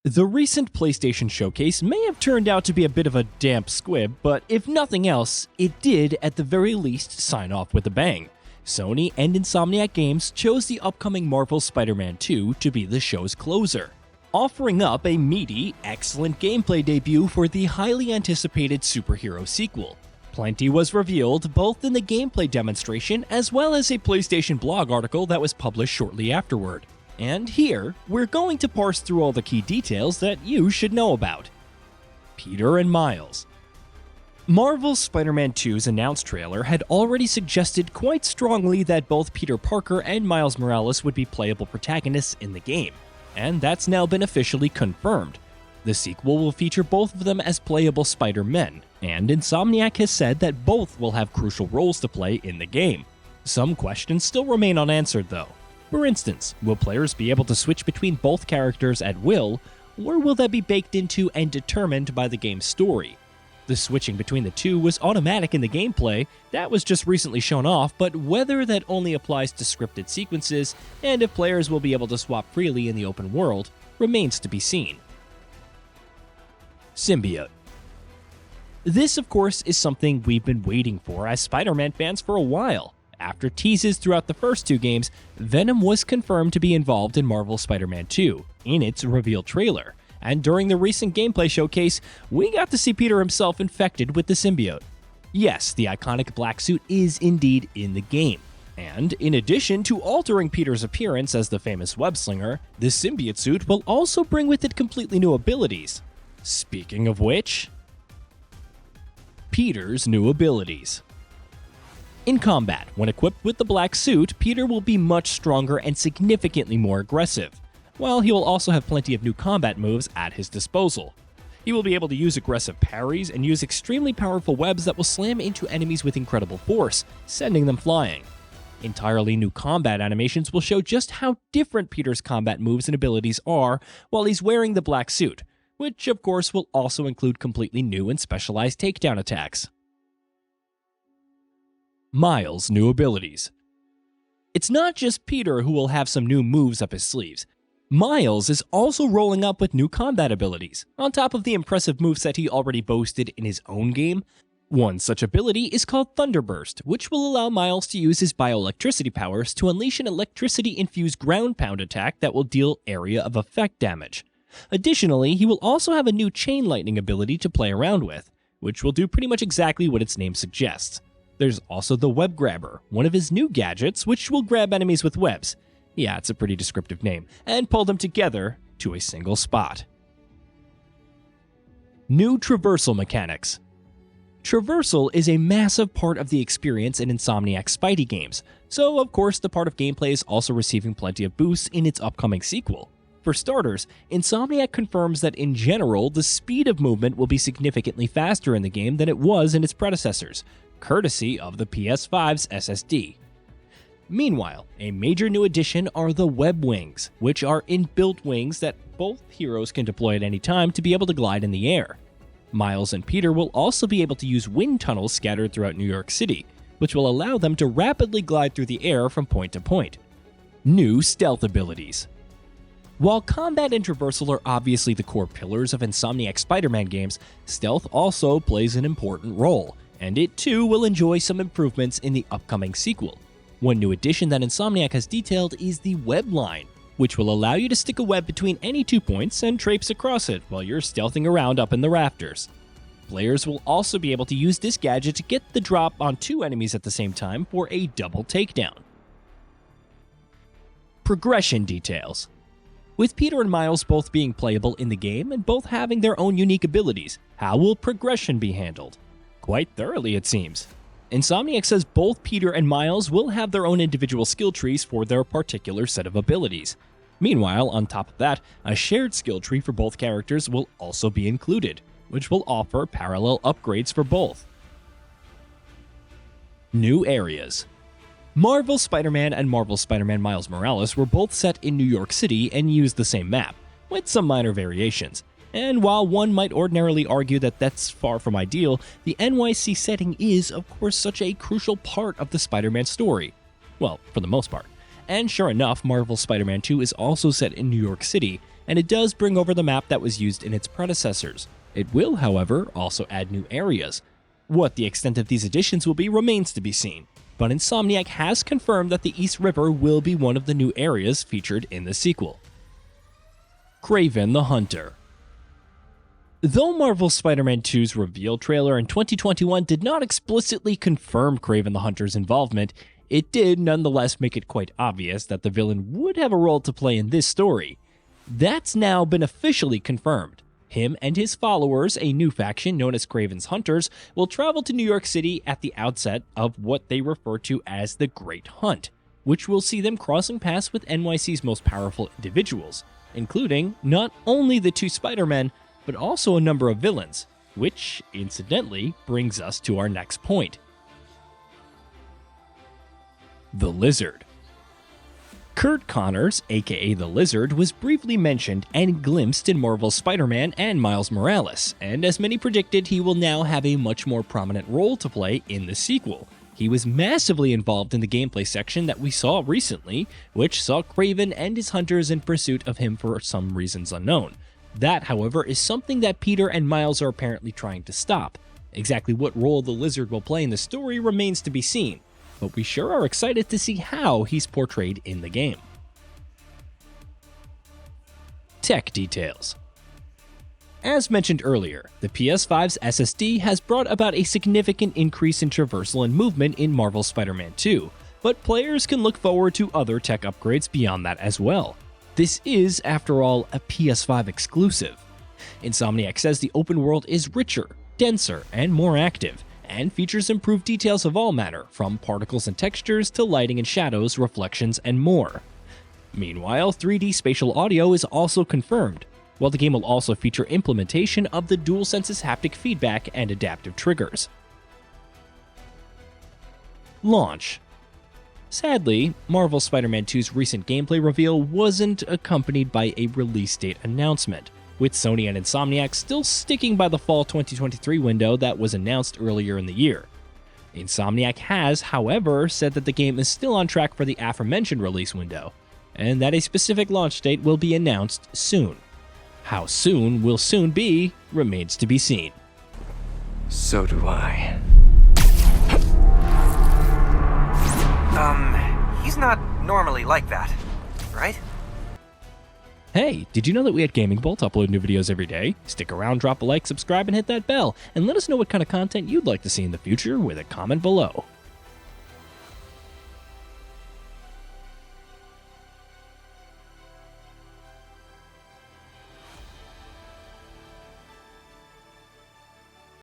The recent PlayStation showcase may have turned out to be a bit of a damp squib, but if nothing else, it did at the very least sign off with a bang. Sony and Insomniac Games chose the upcoming Marvel Spider-Man 2 to be the show's closer, offering up a meaty, excellent gameplay debut for the highly anticipated superhero sequel. Plenty was revealed both in the gameplay demonstration as well as a PlayStation blog article that was published shortly afterward. And here, we're going to parse through all the key details that you should know about. Peter and Miles. Marvel's Spider-Man 2's announced trailer had already suggested quite strongly that both Peter Parker and Miles Morales would be playable protagonists in the game, and that's now been officially confirmed. The sequel will feature both of them as playable Spider-Men, and Insomniac has said that both will have crucial roles to play in the game. Some questions still remain unanswered though. For instance, will players be able to switch between both characters at will, or will that be baked into and determined by the game's story? The switching between the two was automatic in the gameplay, that was just recently shown off, but whether that only applies to scripted sequences, and if players will be able to swap freely in the open world, remains to be seen. Symbiote. This, of course, is something we've been waiting for as Spider-Man fans for a while. After teases throughout the first two games, Venom was confirmed to be involved in Marvel's Spider-Man 2 in its reveal trailer, and during the recent gameplay showcase, we got to see Peter himself infected with the symbiote. Yes, the iconic black suit is indeed in the game, and in addition to altering Peter's appearance as the famous web-slinger, the symbiote suit will also bring with it completely new abilities. Speaking of which, Peter's new abilities. In combat, when equipped with the black suit, Peter will be much stronger and significantly more aggressive, while he will also have plenty of new combat moves at his disposal. He will be able to use aggressive parries and use extremely powerful webs that will slam into enemies with incredible force, sending them flying. Entirely new combat animations will show just how different Peter's combat moves and abilities are while he's wearing the black suit, which of course will also include completely new and specialized takedown attacks. Miles' new abilities. It's not just Peter who will have some new moves up his sleeves. Miles is also rolling up with new combat abilities, on top of the impressive moveset he already boasted in his own game. One such ability is called Thunderburst, which will allow Miles to use his bioelectricity powers to unleash an electricity-infused ground pound attack that will deal area of effect damage. Additionally, he will also have a new chain lightning ability to play around with, which will do pretty much exactly what its name suggests. There's also the Web Grabber, one of his new gadgets which will grab enemies with webs. Yeah, it's a pretty descriptive name, and pull them together to a single spot. New traversal mechanics. Traversal is a massive part of the experience in Insomniac's Spidey games, so of course the part of gameplay is also receiving plenty of boosts in its upcoming sequel. For starters, Insomniac confirms that in general, the speed of movement will be significantly faster in the game than it was in its predecessors, courtesy of the PS5's SSD. Meanwhile, a major new addition are the Web Wings, which are inbuilt wings that both heroes can deploy at any time to be able to glide in the air. Miles and Peter will also be able to use wind tunnels scattered throughout New York City, which will allow them to rapidly glide through the air from point to point. New stealth abilities. While combat and traversal are obviously the core pillars of Insomniac Spider-Man games, stealth also plays an important role, and it too will enjoy some improvements in the upcoming sequel. One new addition that Insomniac has detailed is the Web Line, which will allow you to stick a web between any 2 points and traipse across it while you're stealthing around up in the rafters. Players will also be able to use this gadget to get the drop on 2 enemies at the same time for a double takedown. Progression details. With Peter and Miles both being playable in the game and both having their own unique abilities, how will progression be handled? Quite thoroughly, it seems. Insomniac says both Peter and Miles will have their own individual skill trees for their particular set of abilities. Meanwhile, on top of that, a shared skill tree for both characters will also be included, which will offer parallel upgrades for both. New areas. Marvel's Spider-Man and Marvel's Spider-Man Miles Morales were both set in New York City and used the same map, with some minor variations. And while one might ordinarily argue that that's far from ideal, the NYC setting is, of course, such a crucial part of the Spider-Man story. Well, for the most part. And sure enough, Marvel's Spider-Man 2 is also set in New York City, and it does bring over the map that was used in its predecessors. It will, however, also add new areas. What the extent of these additions will be remains to be seen, but Insomniac has confirmed that the East River will be one of the new areas featured in the sequel. KRAVEN the Hunter. Though Marvel's Spider-Man 2's reveal trailer in 2021 did not explicitly confirm KRAVEN the Hunter's involvement, it did nonetheless make it quite obvious that the villain would have a role to play in this story. That's now been officially confirmed. Him and his followers, a new faction known as KRAVEN's Hunters, will travel to New York City at the outset of what they refer to as the Great Hunt, which will see them crossing paths with NYC's most powerful individuals, including not only the two Spider-Men, but also a number of villains, which, incidentally, brings us to our next point. The Lizard. Kurt Connors, aka the Lizard, was briefly mentioned and glimpsed in Marvel's Spider-Man and Miles Morales, and as many predicted, he will now have a much more prominent role to play in the sequel. He was massively involved in the gameplay section that we saw recently, which saw KRAVEN and his hunters in pursuit of him for some reasons unknown. That, however, is something that Peter and Miles are apparently trying to stop. Exactly what role the Lizard will play in the story remains to be seen, but we sure are excited to see how he's portrayed in the game. Tech details. As mentioned earlier, the PS5's SSD has brought about a significant increase in traversal and movement in Marvel's Spider-Man 2, but players can look forward to other tech upgrades beyond that as well. This is, after all, a PS5 exclusive. Insomniac says the open world is richer, denser, and more active, and features improved details of all manner, from particles and textures to lighting and shadows, reflections, and more. Meanwhile, 3D spatial audio is also confirmed, while the game will also feature implementation of the DualSense's haptic feedback and adaptive triggers. Launch. Sadly, Marvel's Spider-Man 2's recent gameplay reveal wasn't accompanied by a release date announcement, with Sony and Insomniac still sticking by the fall 2023 window that was announced earlier in the year. Insomniac has, however, said that the game is still on track for the aforementioned release window, and that a specific launch date will be announced soon. How soon will soon be remains to be seen. So do I. He's not normally like that, right? Hey, did you know that we at Gaming Bolt upload new videos every day? Stick around, drop a like, subscribe, and hit that bell, and let us know what kind of content you'd like to see in the future with a comment below.